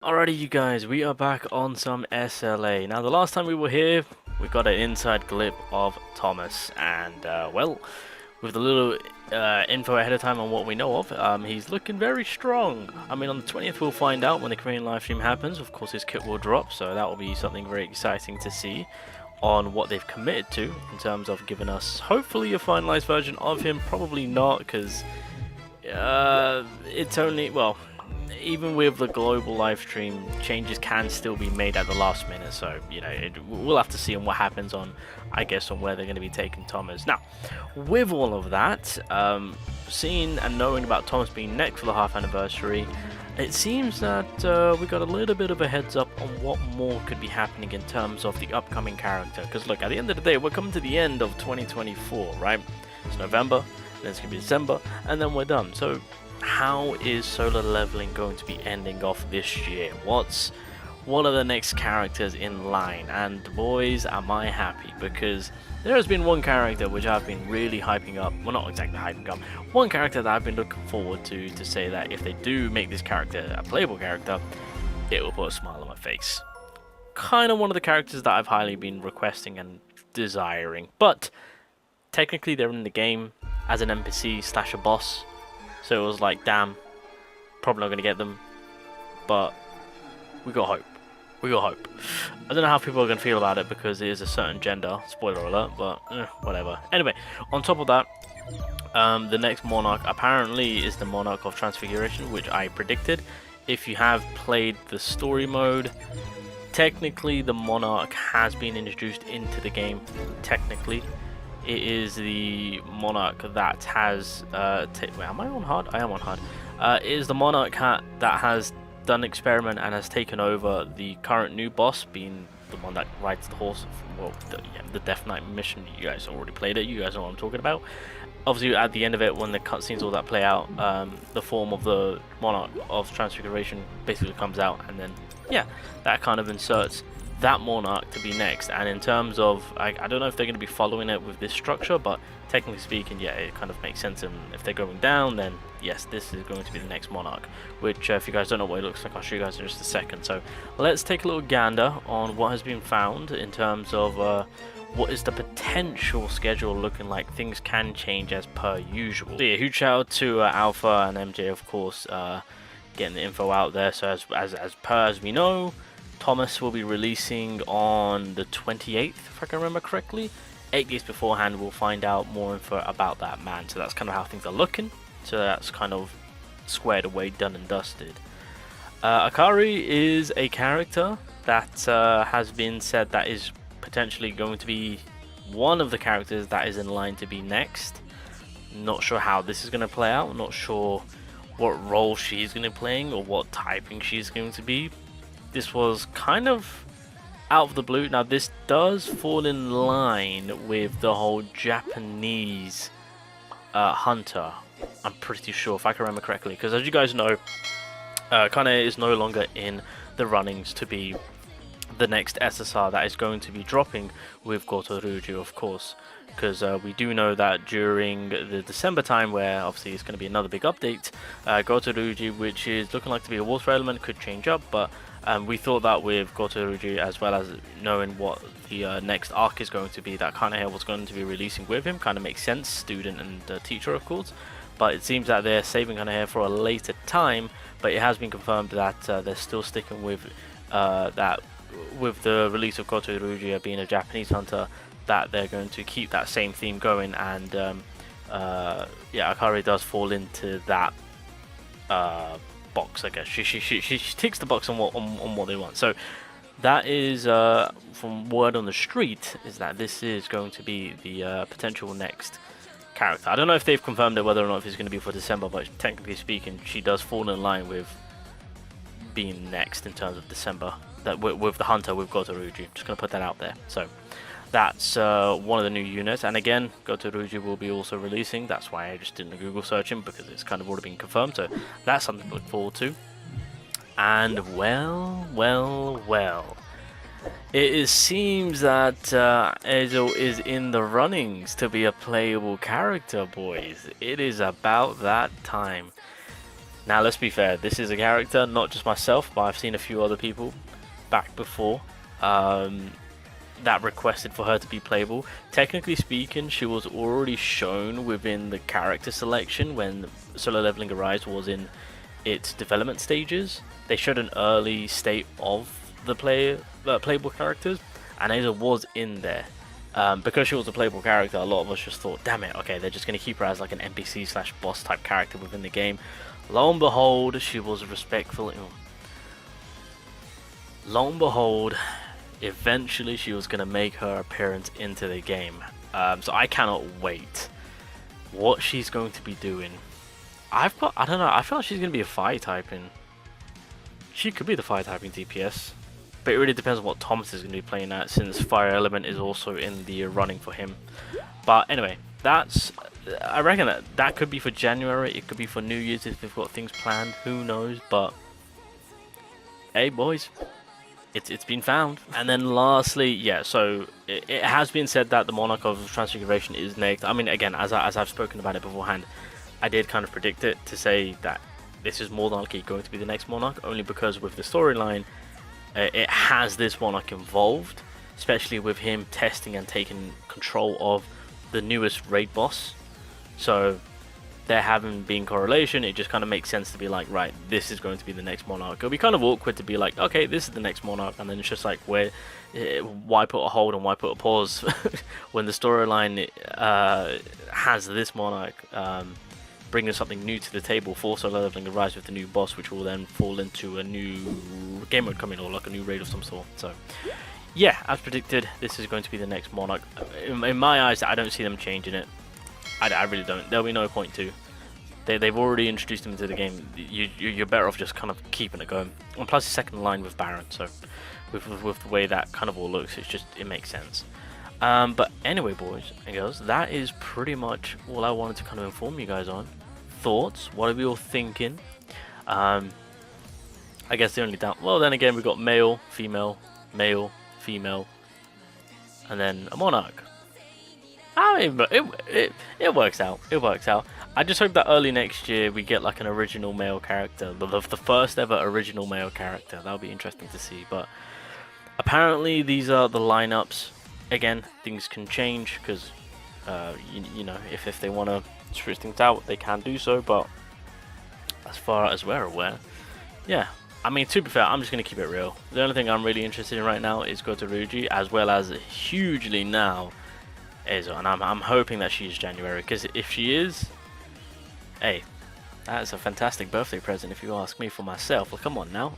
Alrighty, you guys, we are back on some SLA. Now, the last time we were here, we got an inside clip of Thomas, and well, with a little info ahead of time on what we know of, he's looking very strong. I mean, on the 20th, we'll find out when the Korean live stream happens. Of course, his kit will drop, so that will be something very exciting to see on what they've committed to in terms of giving us, hopefully, a finalized version of him. Probably not, because it's only, well, even with the global live stream, changes can still be made at the last minute, so you know we'll have to see on what happens on, I guess, on where they're going to be taking Thomas. Now, with all of that, seeing and knowing about Thomas being next for the half anniversary, it seems that we got a little bit of a heads up on what more could be happening in terms of the upcoming character. Because look, at the end of the day, we're coming to the end of 2024, right? It's November, then it's going to be December, and then we're done. So how is solar leveling going to be ending off this year? What are the next characters in line? And boys, am I happy, because there has been one character which I've been really hyping up. Well, not exactly hyping up. One character that I've been looking forward to say that if they do make this character a playable character, it will put a smile on my face. Kind of one of the characters that I've highly been requesting and desiring. But technically they're in the game as an NPC slash a boss. So it was like, damn, probably not going to get them, but we got hope. We got hope. I don't know how people are going to feel about it because it is a certain gender, spoiler alert, but whatever. Anyway, on top of that, the next Monarch apparently is the Monarch of Transfiguration, which I predicted. If you have played the story mode, technically the Monarch has been introduced into the game, technically. It is the Monarch that has wait, am I on hard? I am on hard. It is the Monarch that has done experiment and has taken over the current new boss, being the one that rides the horse. Well, the Death Knight mission. You guys already played it. You guys know what I'm talking about. Obviously, at the end of it, when the cutscenes all that play out, the form of the Monarch of Transfiguration basically comes out, and then yeah, that kind of inserts that Monarch to be next. And in terms of, I don't know if they're going to be following it with this structure, but technically speaking, yeah, it kind of makes sense. And if they're going down, then yes, this is going to be the next Monarch, which if you guys don't know what it looks like, I'll show you guys in just a second. So let's take a little gander on what has been found in terms of what is the potential schedule looking like. Things can change as per usual. So yeah, huge shout out to Alpha and MJ, of course, getting the info out there. So as we know, Thomas will be releasing on the 28th, if I can remember correctly. 8 days beforehand, we'll find out more info about that man. So that's kind of how things are looking. So that's kind of squared away, done and dusted. Akari is a character that has been said that is potentially going to be one of the characters that is in line to be next. Not sure how this is going to play out. Not sure what role she's going to be playing or what typing she's going to be. This was kind of out of the blue. Now, this does fall in line with the whole Japanese hunter, I'm pretty sure, if I can remember correctly. Because as you guys know, Kane is no longer in the runnings to be the next SSR that is going to be dropping with Goto Ruju, of course. Because we do know that during the December time, where obviously it's going to be another big update, Goto Ruju, which is looking like to be a water element, could change up, but we thought that with Goto Ruju, as well as knowing what the next arc is going to be, that Kanehei was going to be releasing with him. Kind of makes sense, student and teacher, of course. But it seems that they're saving Kanehei for a later time. But it has been confirmed that they're still sticking with that, with the release of Goto Ruju being a Japanese hunter, that they're going to keep that same theme going. And yeah, Akari does fall into that box, I guess. She ticks the box on what they want. So that is from word on the street, is that this is going to be the potential next character. I don't know if they've confirmed it, whether or not if it's going to be for December, but technically speaking, she does fall in line with being next in terms of December. That with the hunter with Goto Ruju. Just going to put that out there. So that's one of the new units, and again, Goto Ruju will be also releasing. That's why I just did the Google searching, because it's kind of already been confirmed. So that's something to look forward to. And well, it seems that Ezo is in the runnings to be a playable character, boys. It is about that time. Now, let's be fair, this is a character, not just myself, but I've seen a few other people back before that requested for her to be playable. Technically speaking, she was already shown within the character selection when Solo Leveling Arise was in its development stages. They showed an early state of the playable characters, and Aza was in there. Because she was a playable character, a lot of us just thought, damn it, okay, they're just going to keep her as like an NPC slash boss type character within the game. Lo and behold, she was respectful. Lo and behold, eventually she was going to make her appearance into the game. So I cannot wait what she's going to be doing. I don't know, I feel like she's going to be a fire typing. She could be the fire typing DPS. But it really depends on what Thomas is going to be playing at, since Fire Element is also in the running for him. But anyway, I reckon that could be for January, it could be for New Year's if they've got things planned, who knows, but hey boys, it's been found. And then lastly, yeah, so it has been said that the Monarch of Transfiguration is next. I mean, again, as I've spoken about it beforehand, I did kind of predict it to say that this is more than likely going to be the next Monarch, only because with the storyline, it has this Monarch involved, especially with him testing and taking control of the newest raid boss. So there having been correlation, it just kind of makes sense to be like, right, this is going to be the next Monarch. It'll be kind of awkward to be like, okay, this is the next Monarch, and then it's just like, why put a hold and why put a pause when the storyline has this Monarch bringing something new to the table for Solo Leveling Arise with the new boss, which will then fall into a new game mode coming, or like a new raid of some sort. So yeah, as predicted, this is going to be the next Monarch. In my eyes, I don't see them changing it. I really don't. There'll be no point to. They've already introduced him into the game. You're better off just kind of keeping it going. And plus, the second line with Baron, so with the way that kind of all looks, it makes sense. But anyway, boys and girls, that is pretty much all I wanted to kind of inform you guys on. Thoughts? What are we all thinking? I guess the only doubt. Well, then again, we've got male, female, and then a Monarch. I mean, it works out. It works out. I just hope that early next year we get like an original male character, the first ever original male character. That'll be interesting to see. But apparently, these are the lineups. Again, things can change because you know, if they want to switch things out, they can do so. But as far as we're aware, yeah. I mean, to be fair, I'm just going to keep it real. The only thing I'm really interested in right now is Gotoruji, as well as hugely now Ezo, and I'm hoping that she's January, because if she is, hey, that is a fantastic birthday present if you ask me for myself. Well, come on now.